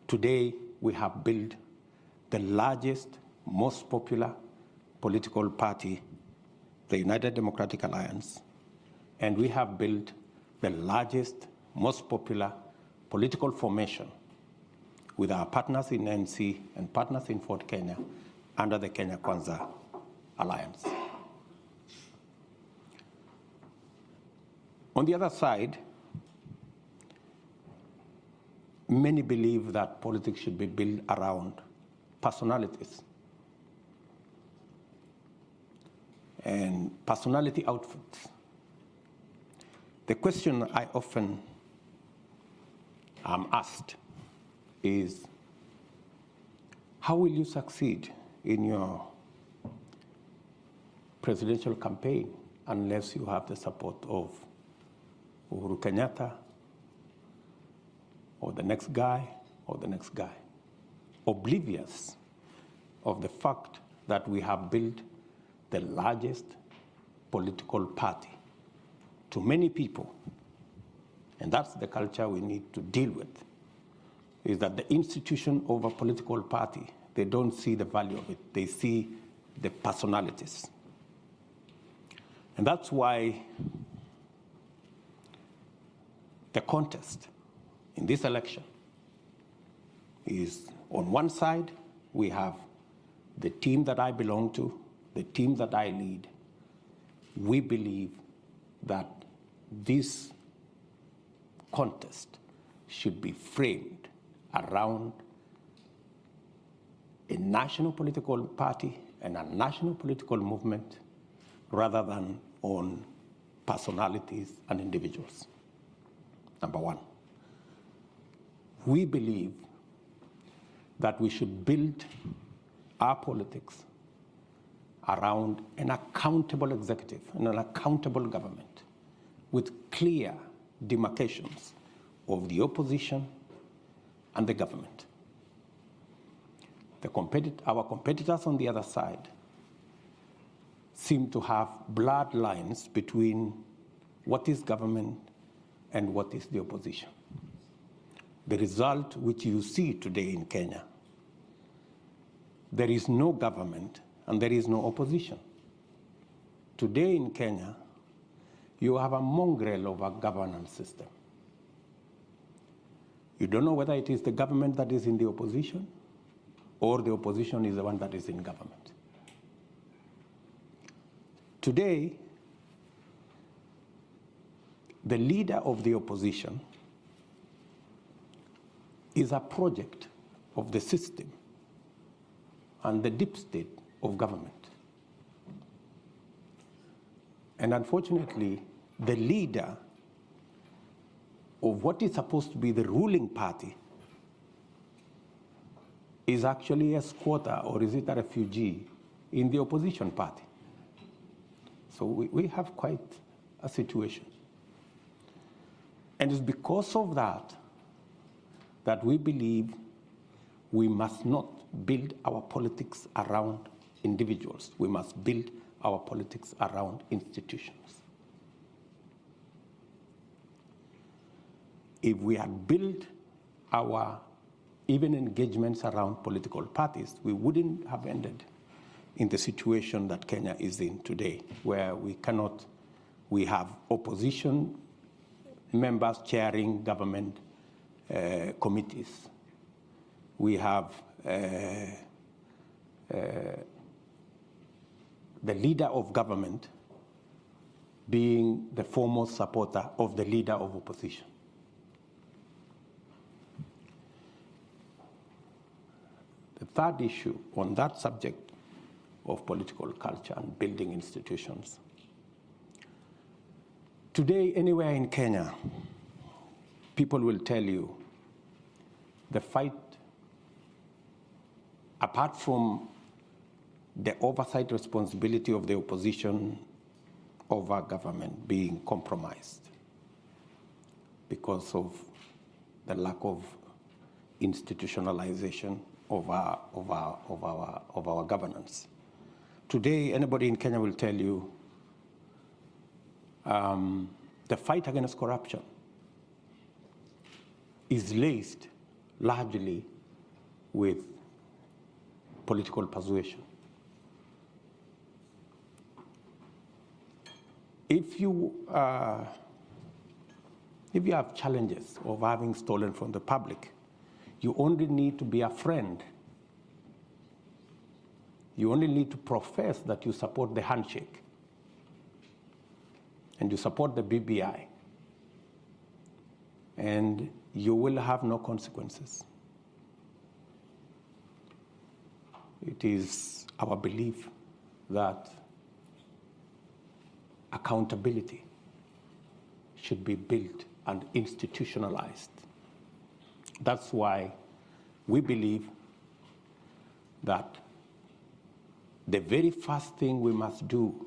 Today, we have built the largest, most popular political party, the United Democratic Alliance, and we have built the largest, most popular political formation with our partners in NC and partners in Fort Kenya under the Kenya Kwanza Alliance. On the other side, many believe that politics should be built around personalities and personality outfits. The question I often am asked is, how will you succeed in your presidential campaign unless you have the support of Uhuru Kenyatta, or the next guy, or the next guy, oblivious of the fact that we have built the largest political party to many people. And that's the culture we need to deal with, is that the institution of a political party, they don't see the value of it, they see the personalities. And that's why the contest in this election is, on one side, we have the team that I belong to, the team that I lead. We believe that this contest should be framed around a national political party and a national political movement rather than on personalities and individuals. Number one. We believe that we should build our politics around an accountable executive and an accountable government with clear demarcations of the opposition and the government. Our competitors on the other side seem to have blurred lines between what is government and what is the opposition. The result which you see today in Kenya, there is no government and there is no opposition. Today in Kenya, you have a mongrel of a governance system. You don't know whether it is the government that is in the opposition or the opposition is the one that is in government. Today, the leader of the opposition is a project of the system and the deep state of government. And unfortunately, the leader of what is supposed to be the ruling party is actually a squatter, or is it a refugee, in the opposition party. So we have quite a situation. And it's because of that that we believe we must not build our politics around individuals. We must build our politics around institutions. If we had built our even engagements around political parties, we wouldn't have ended in the situation that Kenya is in today, where we have opposition members chairing government committees. We have the leader of government being the foremost supporter of the leader of opposition. The third issue on that subject of political culture and building institutions. Today, anywhere in Kenya, people will tell you the fight, apart from the oversight responsibility of the opposition over government being compromised because of the lack of institutionalization of our governance. Today, anybody in Kenya will tell you the fight against corruption is laced largely with political persuasion. If you have challenges of having stolen from the public, you only need to be a friend. You only need to profess that you support the handshake and you support the BBI, and you will have no consequences. It is our belief that accountability should be built and institutionalized. That's why we believe that the very first thing we must do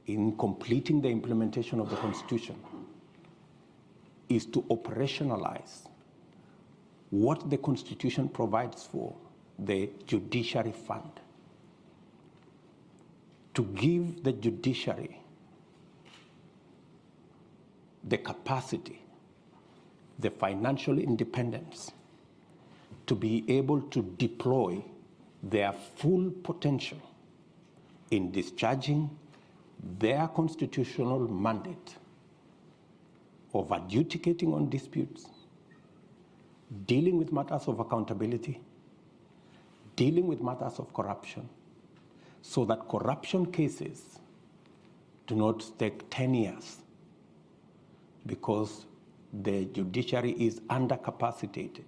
in completing the implementation of the Constitution is to operationalize what the Constitution provides for, the judiciary fund, to give the judiciary the capacity, the financial independence to be able to deploy their full potential in discharging their constitutional mandate of adjudicating on disputes, dealing with matters of accountability, dealing with matters of corruption, so that corruption cases do not take 10 years because the judiciary is undercapacitated,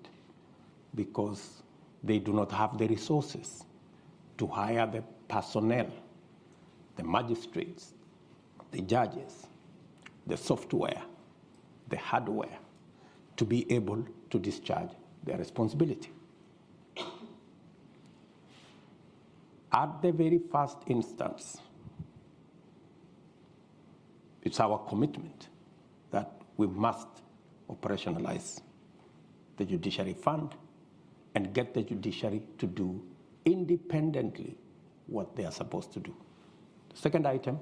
because they do not have the resources to hire the personnel, the magistrates, the judges, the software, the hardware, to be able to discharge their responsibility. At the very first instance, it's our commitment that we must operationalize the judiciary fund and get the judiciary to do independently what they are supposed to do. The second item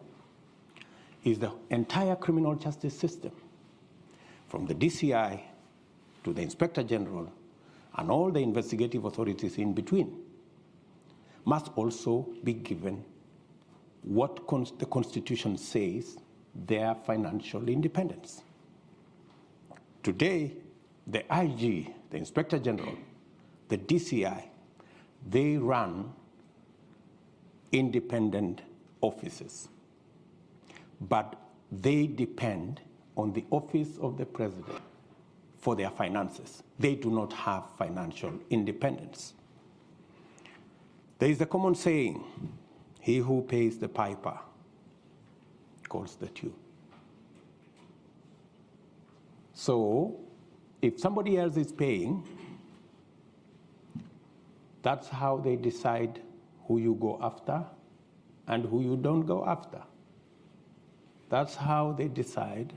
is the entire criminal justice system, from the DCI to the Inspector General and all the investigative authorities in between, must also be given what the Constitution says, their financial independence. Today, the IG, the Inspector General, the DCI, they run independent offices, but they depend on the office of the president for their finances. They do not have financial independence. There is a common saying, he who pays the piper calls the tune. So if somebody else is paying, that's how they decide who you go after and who you don't go after. That's how they decide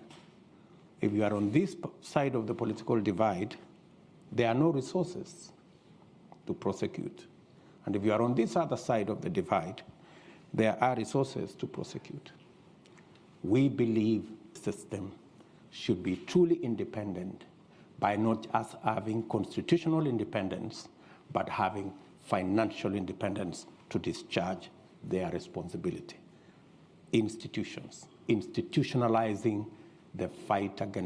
if you are on this side of the political divide, there are no resources to prosecute. And if you are on this other side of the divide, there are resources to prosecute. We believe the system should be truly independent by not just having constitutional independence, but having financial independence to discharge their responsibility. Institutions, institutionalizing the fight against